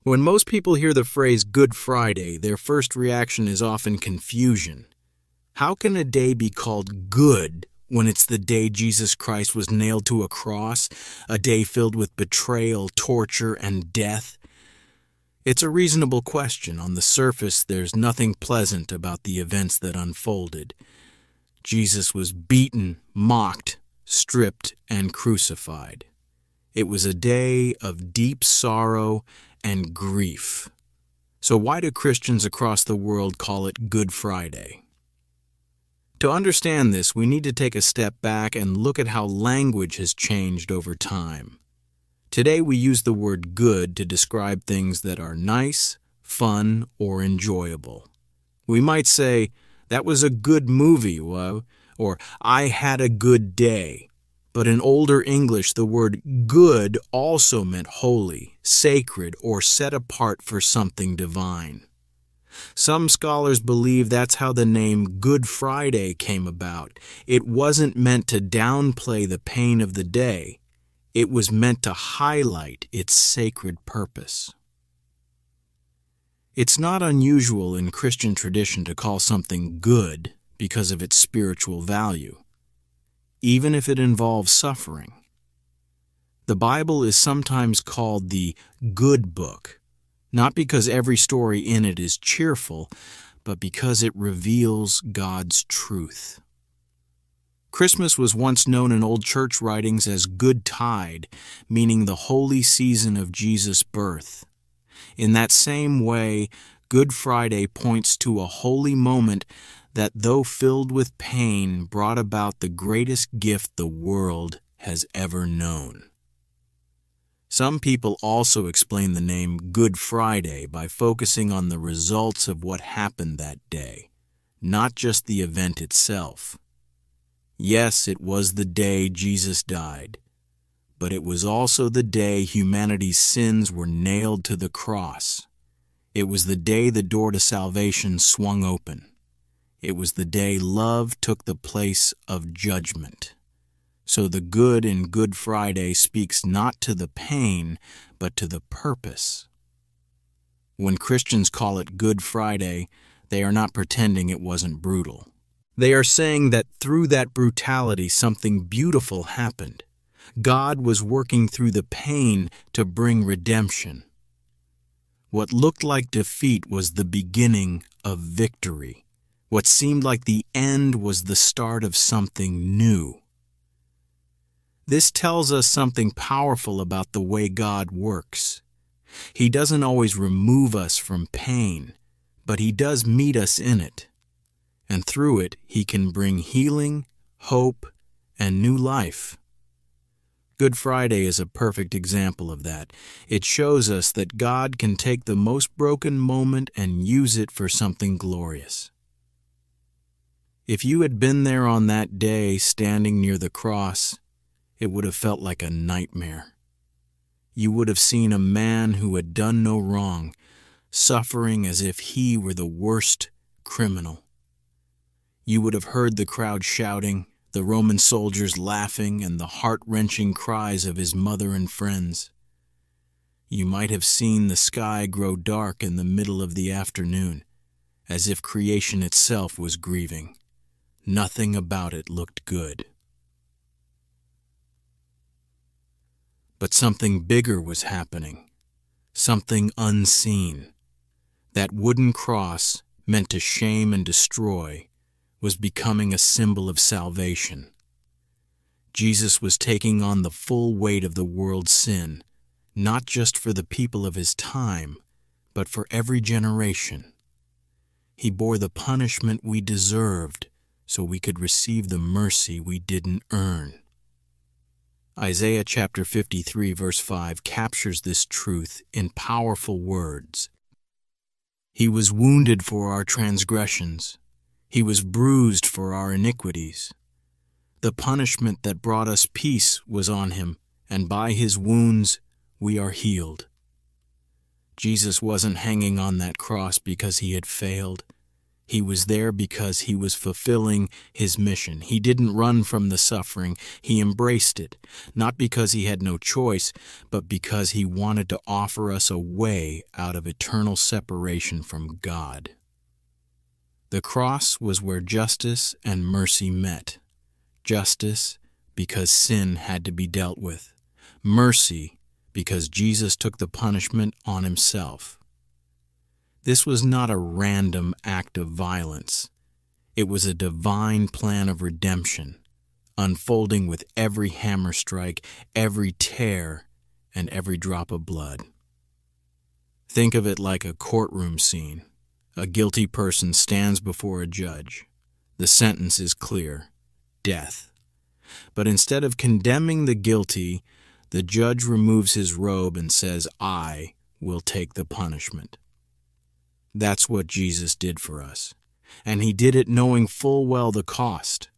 When most people hear the phrase Good Friday, their first reaction is often confusion. How can a day be called good when it's the day Jesus Christ was nailed to a cross, a day filled with betrayal, torture, and death? It's a reasonable question. On the surface, there's nothing pleasant about the events that unfolded. Jesus was beaten, mocked, stripped, and crucified. It was a day of deep sorrow and grief. So why do Christians across the world call it Good Friday? To understand this, we need to take a step back and look at how language has changed over time. Today we use the word good to describe things that are nice, fun, or enjoyable. We might say, "That was a good movie," or "I had a good day." But in older English, the word good also meant holy, sacred, or set apart for something divine. Some scholars believe that's how the name Good Friday came about. It wasn't meant to downplay the pain of the day. It was meant to highlight its sacred purpose. It's not unusual in Christian tradition to call something good because of its spiritual value, even if it involves suffering. The Bible is sometimes called the good book, not because every story in it is cheerful, but because it reveals God's truth. Christmas was once known in old church writings as Good Tide, meaning the holy season of Jesus' birth. In that same way, Good Friday points to a holy moment that, though filled with pain, brought about the greatest gift the world has ever known. Some people also explain the name Good Friday by focusing on the results of what happened that day, not just the event itself. Yes, it was the day Jesus died, but it was also the day humanity's sins were nailed to the cross. It was the day the door to salvation swung open. It was the day love took the place of judgment. So the good in Good Friday speaks not to the pain, but to the purpose. When Christians call it Good Friday, they are not pretending it wasn't brutal. They are saying that through that brutality, something beautiful happened. God was working through the pain to bring redemption. What looked like defeat was the beginning of victory. What seemed like the end was the start of something new. This tells us something powerful about the way God works. He doesn't always remove us from pain, but He does meet us in it. And through it, He can bring healing, hope, and new life. Good Friday is a perfect example of that. It shows us that God can take the most broken moment and use it for something glorious. If you had been there on that day standing near the cross, it would have felt like a nightmare. You would have seen a man who had done no wrong, suffering as if he were the worst criminal. You would have heard the crowd shouting, the Roman soldiers laughing, and the heart-wrenching cries of his mother and friends. You might have seen the sky grow dark in the middle of the afternoon, as if creation itself was grieving. Nothing about it looked good. But something bigger was happening, something unseen. That wooden cross, meant to shame and destroy, was becoming a symbol of salvation. Jesus was taking on the full weight of the world's sin, not just for the people of His time, but for every generation. He bore the punishment we deserved so we could receive the mercy we didn't earn. Isaiah chapter 53 verse 5 captures this truth in powerful words. He was wounded for our transgressions. He was bruised for our iniquities. The punishment that brought us peace was on Him, and by His wounds we are healed. Jesus wasn't hanging on that cross because He had failed. He was there because he was fulfilling his mission. He didn't run from the suffering. He embraced it, not because he had no choice, but because he wanted to offer us a way out of eternal separation from God. The cross was where justice and mercy met. Justice because sin had to be dealt with. Mercy because Jesus took the punishment on himself. This was not a random act of violence. It was a divine plan of redemption, unfolding with every hammer strike, every tear, and every drop of blood. Think of it like a courtroom scene. A guilty person stands before a judge. The sentence is clear: death. But instead of condemning the guilty, the judge removes his robe and says, "I will take the punishment." That's what Jesus did for us, and he did it knowing full well the cost.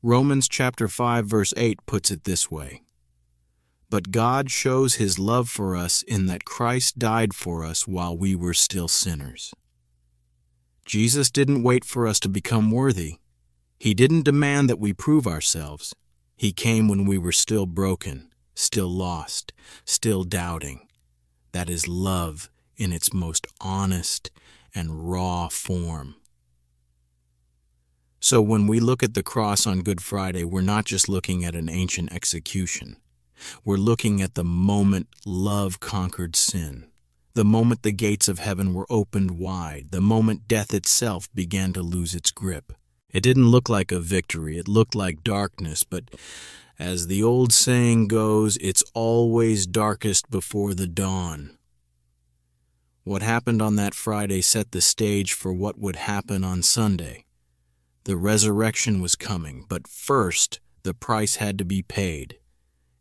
Romans chapter 5 verse 8 puts it this way: "But God shows his love for us in that Christ died for us while we were still sinners." Jesus didn't wait for us to become worthy. He didn't demand that we prove ourselves. He came when we were still broken, still lost, still doubting. That is love in its most honest and raw form. So when we look at the cross on Good Friday, we're not just looking at an ancient execution. We're looking at the moment love conquered sin, the moment the gates of heaven were opened wide, the moment death itself began to lose its grip. It didn't look like a victory, it looked like darkness, but as the old saying goes, it's always darkest before the dawn. What happened on that Friday set the stage for what would happen on Sunday. The resurrection was coming, but first the price had to be paid,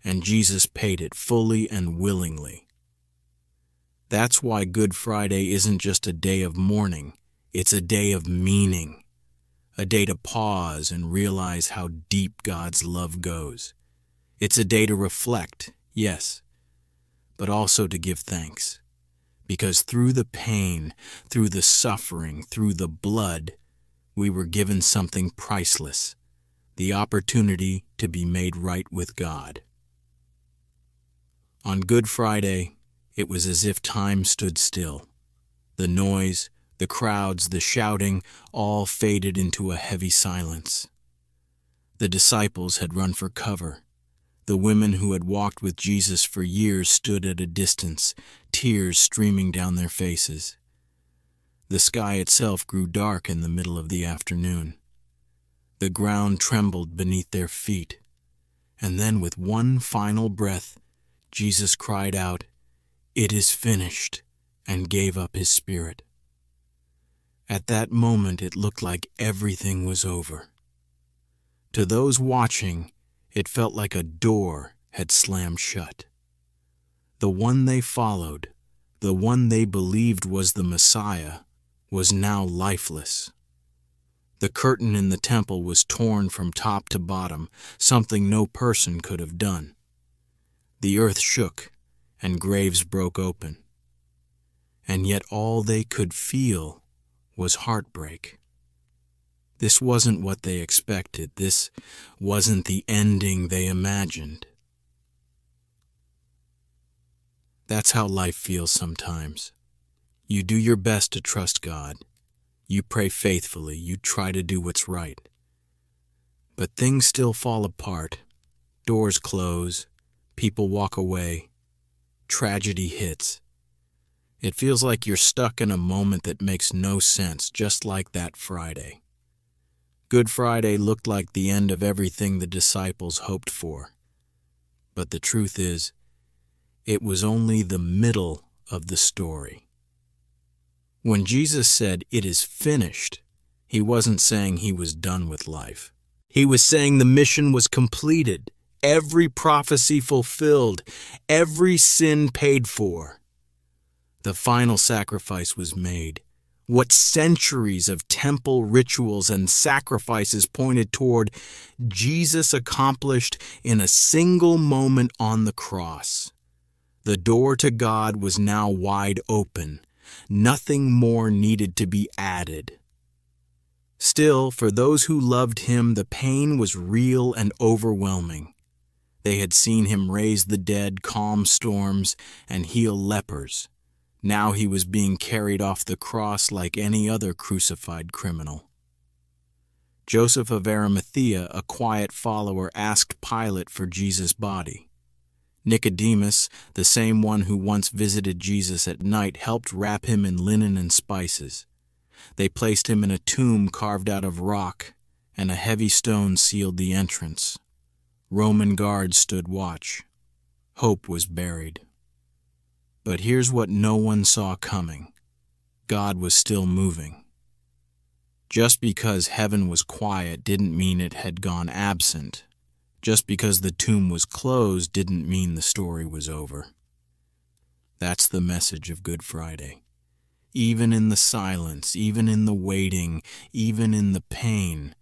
and Jesus paid it fully and willingly. That's why Good Friday isn't just a day of mourning, it's a day of meaning, a day to pause and realize how deep God's love goes. It's a day to reflect, yes, but also to give thanks. Because through the pain, through the suffering, through the blood, we were given something priceless, the opportunity to be made right with God. On Good Friday, it was as if time stood still. The noise, the crowds, the shouting, all faded into a heavy silence. The disciples had run for cover. The women who had walked with Jesus for years stood at a distance, tears streaming down their faces. The sky itself grew dark in the middle of the afternoon. The ground trembled beneath their feet. And then with one final breath, Jesus cried out, "It is finished," and gave up his spirit. At that moment, it looked like everything was over. To those watching, it felt like a door had slammed shut. The one they followed, the one they believed was the Messiah, was now lifeless. The curtain in the temple was torn from top to bottom, something no person could have done. The earth shook, and graves broke open. And yet all they could feel was heartbreak. This wasn't what they expected. This wasn't the ending they imagined. That's how life feels sometimes. You do your best to trust God. You pray faithfully. You try to do what's right. But things still fall apart. Doors close. People walk away. Tragedy hits. It feels like you're stuck in a moment that makes no sense, just like that Friday. Good Friday looked like the end of everything the disciples hoped for. But the truth is, it was only the middle of the story. When Jesus said, "It is finished," he wasn't saying he was done with life. He was saying the mission was completed, every prophecy fulfilled, every sin paid for. The final sacrifice was made. What centuries of temple rituals and sacrifices pointed toward, Jesus accomplished in a single moment on the cross. The door to God was now wide open. Nothing more needed to be added. Still, for those who loved him, the pain was real and overwhelming. They had seen him raise the dead, calm storms, and heal lepers. Now he was being carried off the cross like any other crucified criminal. Joseph of Arimathea, a quiet follower, asked Pilate for Jesus' body. Nicodemus, the same one who once visited Jesus at night, helped wrap him in linen and spices. They placed him in a tomb carved out of rock, and a heavy stone sealed the entrance. Roman guards stood watch. Hope was buried. But here's what no one saw coming. God was still moving. Just because heaven was quiet didn't mean it had gone absent. Just because the tomb was closed didn't mean the story was over. That's the message of Good Friday. Even in the silence, even in the waiting, even in the pain,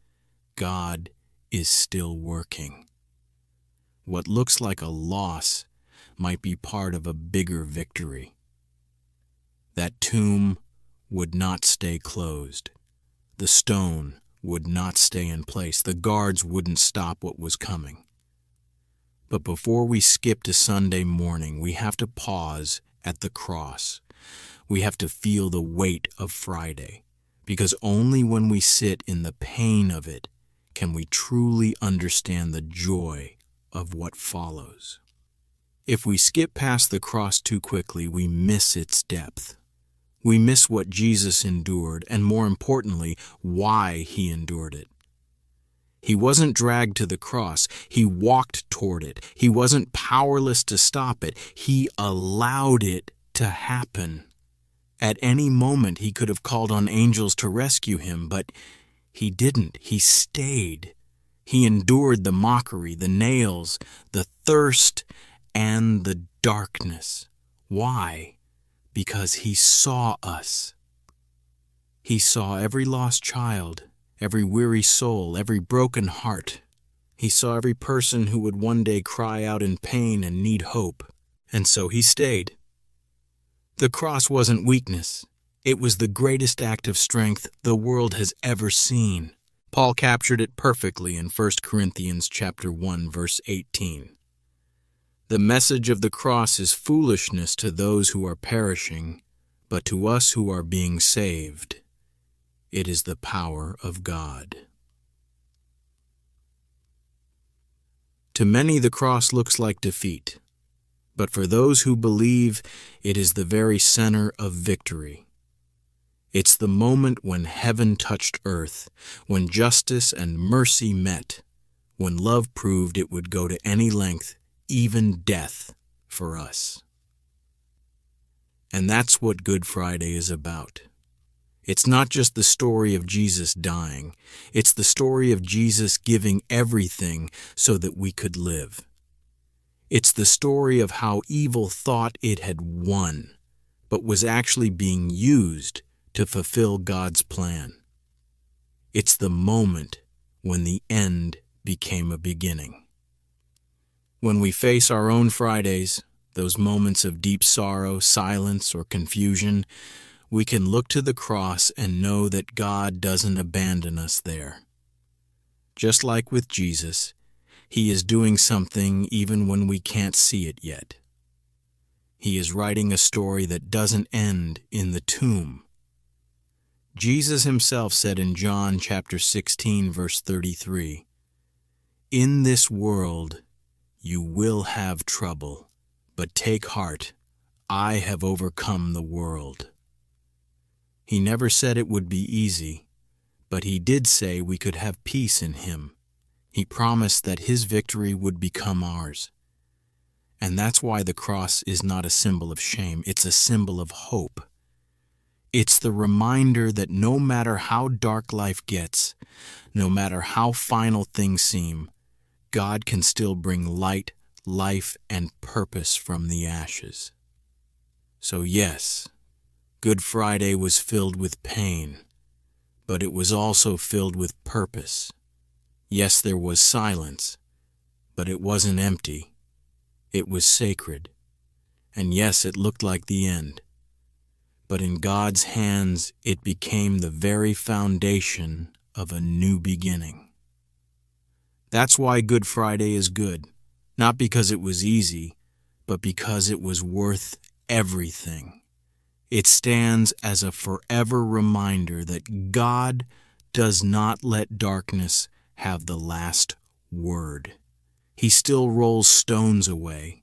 God is still working. What looks like a loss might be part of a bigger victory. That tomb would not stay closed. The stone would not stay in place. The guards wouldn't stop what was coming. But before we skip to Sunday morning, we have to pause at the cross. We have to feel the weight of Friday, because only when we sit in the pain of it can we truly understand the joy of what follows. If we skip past the cross too quickly, we miss its depth. We miss what Jesus endured, and more importantly, why he endured it. He wasn't dragged to the cross. He walked toward it. He wasn't powerless to stop it. He allowed it to happen. At any moment, he could have called on angels to rescue him, but he didn't. He stayed. He endured the mockery, the nails, the thirst, and the darkness. Why? Because he saw us. He saw every lost child, every weary soul, every broken heart. He saw every person who would one day cry out in pain and need hope. And so he stayed. The cross wasn't weakness. It was the greatest act of strength the world has ever seen. Paul captured it perfectly in 1 Corinthians chapter 1, verse 18. The message of the cross is foolishness to those who are perishing, but to us who are being saved, it is the power of God. To many, the cross looks like defeat, but for those who believe, it is the very center of victory. It's the moment when heaven touched earth, when justice and mercy met, when love proved it would go to any length, even death, for us. And that's what Good Friday is about. It's not just the story of Jesus dying. It's the story of Jesus giving everything so that we could live. It's the story of how evil thought it had won, but was actually being used to fulfill God's plan. It's the moment when the end became a beginning. When we face our own Fridays, those moments of deep sorrow, silence, or confusion, we can look to the cross and know that God doesn't abandon us there. Just like with Jesus, he is doing something even when we can't see it yet. He is writing a story that doesn't end in the tomb. Jesus himself said in John chapter 16, verse 33, "In this world you will have trouble, but take heart, I have overcome the world." He never said it would be easy, but he did say we could have peace in him. He promised that his victory would become ours. And that's why the cross is not a symbol of shame, it's a symbol of hope. It's the reminder that no matter how dark life gets, no matter how final things seem, God can still bring light, life, and purpose from the ashes. So yes, Good Friday was filled with pain, but it was also filled with purpose. Yes, there was silence, but it wasn't empty. It was sacred. And yes, it looked like the end. But in God's hands, it became the very foundation of a new beginning. That's why Good Friday is good, not because it was easy, but because it was worth everything. It stands as a forever reminder that God does not let darkness have the last word. He still rolls stones away.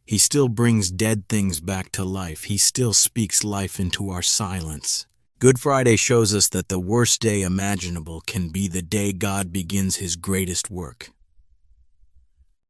He still brings dead things back to life. He still speaks life into our silence. Good Friday shows us that the worst day imaginable can be the day God begins His greatest work.